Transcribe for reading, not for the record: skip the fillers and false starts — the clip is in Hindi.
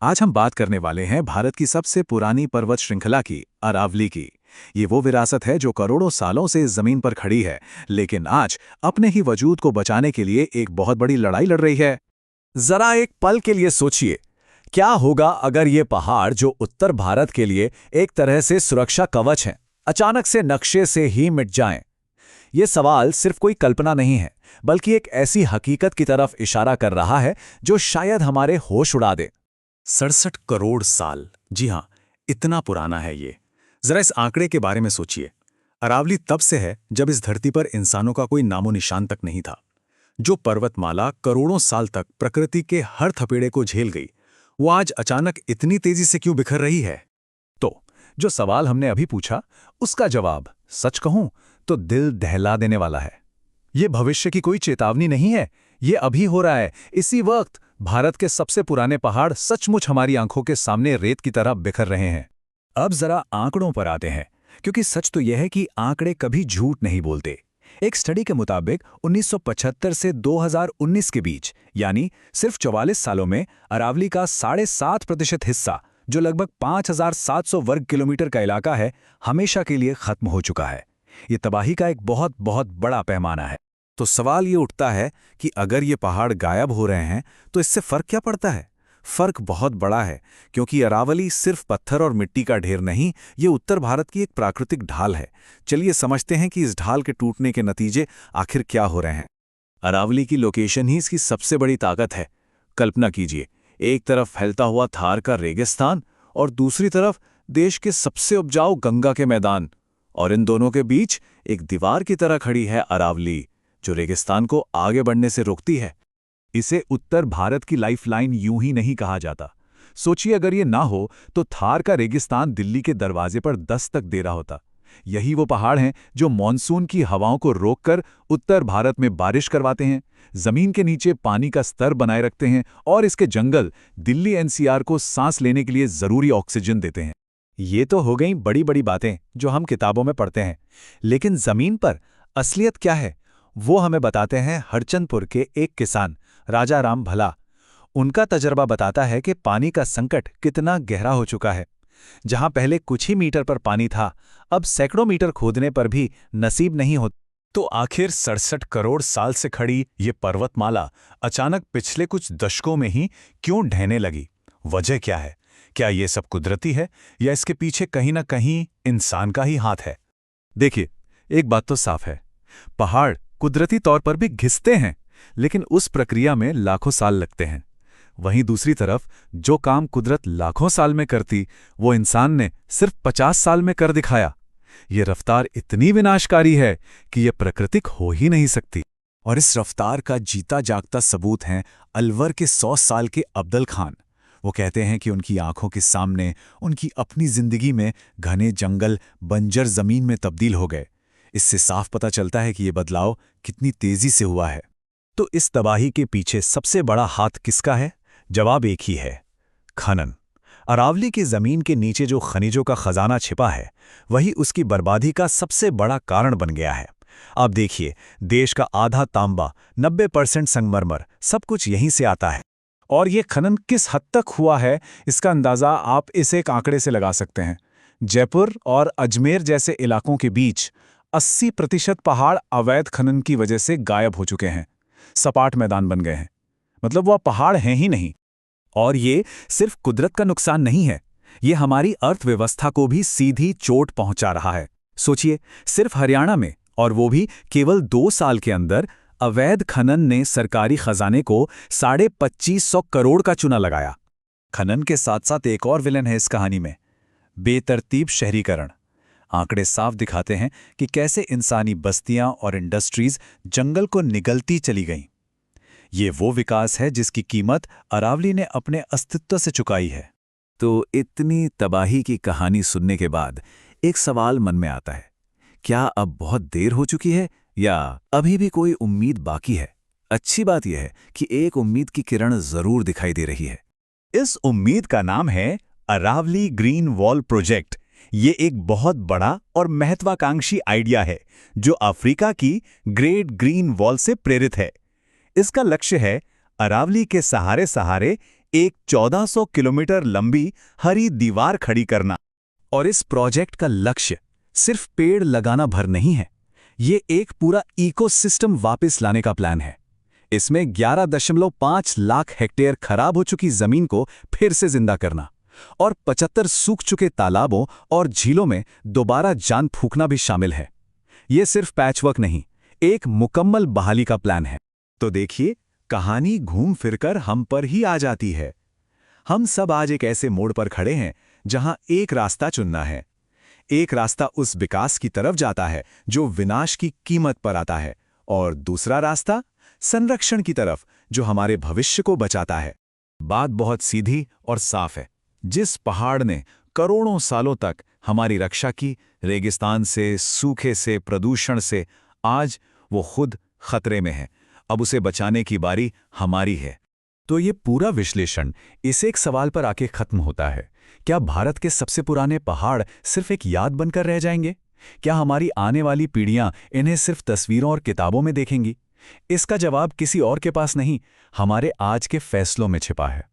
आज हम बात करने वाले हैं भारत की सबसे पुरानी पर्वत श्रृंखला की, अरावली की। ये वो विरासत है जो करोड़ों सालों से इस जमीन पर खड़ी है, लेकिन आज अपने ही वजूद को बचाने के लिए एक बहुत बड़ी लड़ाई लड़ रही है। जरा एक पल के लिए सोचिए, क्या होगा अगर ये पहाड़ जो उत्तर भारत के लिए एक तरह से सुरक्षा कवच हैं, अचानक से नक्शे से ही मिट जाएं? ये सवाल सिर्फ कोई कल्पना नहीं है, बल्कि एक ऐसी हकीकत की तरफ इशारा कर रहा है जो शायद हमारे होश उड़ा दे। 67 करोड़ साल, जी हाँ, इतना पुराना है ये। जरा इस आंकड़े के बारे में सोचिए। अरावली तब से है जब इस धरती पर इंसानों का कोई नामो निशान तक नहीं था। जो पर्वतमाला करोड़ों साल तक प्रकृति के हर थपेड़े को झेल गई, वो आज अचानक इतनी तेजी से क्यों बिखर रही है? तो जो सवाल हमने अभी पूछा, उसका जवाब सच कहूं तो दिल दहला देने वाला है। ये भविष्य की कोई चेतावनी नहीं है, ये अभी हो रहा है। इसी वक्त भारत के सबसे पुराने पहाड़ सचमुच हमारी आंखों के सामने रेत की तरह बिखर रहे हैं। अब जरा आंकड़ों पर आते हैं, क्योंकि सच तो यह है कि आंकड़े कभी झूठ नहीं बोलते। एक स्टडी के मुताबिक 1975 से 2019 के बीच, यानी सिर्फ 44 सालों में, अरावली का 7.5% हिस्सा, जो लगभग 5,700 वर्ग किलोमीटर का इलाका है, हमेशा के लिए खत्म हो चुका है। ये तबाही का एक बहुत बहुत बड़ा पैमाना है। तो सवाल ये उठता है कि अगर ये पहाड़ गायब हो रहे हैं तो इससे फर्क क्या पड़ता है? फर्क बहुत बड़ा है, क्योंकि अरावली सिर्फ पत्थर और मिट्टी का ढेर नहीं, ये उत्तर भारत की एक प्राकृतिक ढाल है। चलिए समझते हैं कि इस ढाल के टूटने के नतीजे आखिर क्या हो रहे हैं। अरावली की लोकेशन ही इसकी सबसे बड़ी ताकत है। कल्पना कीजिए, एक तरफ फैलता हुआ थार का रेगिस्तान और दूसरी तरफ देश के सबसे उपजाऊ गंगा के मैदान, और इन दोनों के बीच एक दीवार की तरह खड़ी है अरावली, जो रेगिस्तान को आगे बढ़ने से रोकती है। इसे उत्तर भारत की लाइफलाइन यूं ही नहीं कहा जाता। सोचिए, अगर ये ना हो तो थार का रेगिस्तान दिल्ली के दरवाजे पर दस्तक दे रहा होता। यही वो पहाड़ हैं जो मॉनसून की हवाओं को रोककर उत्तर भारत में बारिश करवाते हैं, जमीन के नीचे पानी का स्तर बनाए रखते हैं, और इसके जंगल दिल्ली एनसीआर को सांस लेने के लिए जरूरी ऑक्सीजन देते हैं। ये तो हो गई बड़ी बड़ी बातें जो हम किताबों में पढ़ते हैं, लेकिन जमीन पर असलियत क्या है वो हमें बताते हैं हरचंदपुर के एक किसान राजा राम भला। उनका तजर्बा बताता है कि पानी का संकट कितना गहरा हो चुका है। जहां पहले कुछ ही मीटर पर पानी था, अब सैकड़ों मीटर खोदने पर भी नसीब नहीं होता। तो आखिर 67 करोड़ साल से खड़ी ये पर्वतमाला अचानक पिछले कुछ दशकों में ही क्यों ढहने लगी? वजह क्या है? क्या ये सब कुदरती है या इसके पीछे कहीं ना कहीं इंसान का ही हाथ है? देखिए, एक बात तो साफ है, पहाड़ कुदरती तौर पर भी घिसते हैं, लेकिन उस प्रक्रिया में लाखों साल लगते हैं। वहीं दूसरी तरफ जो काम कुदरत लाखों साल में करती, वो इंसान ने सिर्फ 50 साल में कर दिखाया। ये रफ्तार इतनी विनाशकारी है कि ये प्राकृतिक हो ही नहीं सकती। और इस रफ्तार का जीता जागता सबूत हैं अलवर के 100 साल के अब्दुल खान। वो कहते हैं कि उनकी आंखों के सामने उनकी अपनी जिंदगी में घने जंगल बंजर जमीन में तब्दील हो गए। इससे साफ पता चलता है कि ये बदलाव कितनी तेजी से हुआ है। तो इस तबाही के पीछे सबसे बड़ा हाथ किसका है? जवाब एक ही है, खनन। अरावली की जमीन के नीचे जो खनिजों का खजाना छिपा है, वही उसकी बर्बादी का सबसे बड़ा कारण बन गया है। आप देखिए, देश का आधा तांबा, 90% संगमरमर, सब कुछ यहीं से आता है। और ये खनन किस हद तक हुआ है, इसका अंदाजा आप इस एक आंकड़े से लगा सकते हैं। जयपुर और अजमेर जैसे इलाकों के बीच 80% पहाड़ अवैध खनन की वजह से गायब हो चुके हैं, सपाट मैदान बन गए हैं। मतलब वह पहाड़ हैं ही नहीं। और ये सिर्फ कुदरत का नुकसान नहीं है, ये हमारी अर्थव्यवस्था को भी सीधी चोट पहुंचा रहा है। सोचिए, सिर्फ हरियाणा में, और वो भी केवल 2 साल के अंदर, अवैध खनन ने सरकारी खजाने को 2500 करोड़ का चूना लगाया। खनन के साथ साथ एक और विलन है इस कहानी में, बेतरतीब शहरीकरण। आंकड़े साफ दिखाते हैं कि कैसे इंसानी बस्तियां और इंडस्ट्रीज जंगल को निगलती चली गईं। ये वो विकास है जिसकी कीमत अरावली ने अपने अस्तित्व से चुकाई है। तो इतनी तबाही की कहानी सुनने के बाद एक सवाल मन में आता है, क्या अब बहुत देर हो चुकी है या अभी भी कोई उम्मीद बाकी है? अच्छी बात यह है कि एक उम्मीद की किरण जरूर दिखाई दे रही है। इस उम्मीद का नाम है अरावली ग्रीन वॉल प्रोजेक्ट। ये एक बहुत बड़ा और महत्वाकांक्षी आइडिया है जो अफ्रीका की ग्रेट ग्रीन वॉल से प्रेरित है। इसका लक्ष्य है अरावली के सहारे सहारे एक 1400 किलोमीटर लंबी हरी दीवार खड़ी करना। और इस प्रोजेक्ट का लक्ष्य सिर्फ पेड़ लगाना भर नहीं है, ये एक पूरा इकोसिस्टम वापस लाने का प्लान है। इसमें 11.5 लाख हेक्टेयर खराब हो चुकी जमीन को फिर से जिंदा करना और 75 सूख चुके तालाबों और झीलों में दोबारा जान फूंकना भी शामिल है। ये सिर्फ पैचवर्क नहीं, एक मुकम्मल बहाली का प्लान है। तो देखिए, कहानी घूम फिरकर हम पर ही आ जाती है। हम सब आज एक ऐसे मोड़ पर खड़े हैं जहां एक रास्ता चुनना है। एक रास्ता उस विकास की तरफ जाता है जो विनाश की कीमत पर आता है, और दूसरा रास्ता संरक्षण की तरफ जो हमारे भविष्य को बचाता है। बात बहुत सीधी और साफ है। जिस पहाड़ ने करोड़ों सालों तक हमारी रक्षा की, रेगिस्तान से, सूखे से, प्रदूषण से, आज वो खुद खतरे में है। अब उसे बचाने की बारी हमारी है। तो ये पूरा विश्लेषण इस एक सवाल पर आके खत्म होता है, क्या भारत के सबसे पुराने पहाड़ सिर्फ एक याद बनकर रह जाएंगे? क्या हमारी आने वाली पीढ़ियां इन्हें सिर्फ तस्वीरों और किताबों में देखेंगी? इसका जवाब किसी और के पास नहीं, हमारे आज के फैसलों में छिपा है।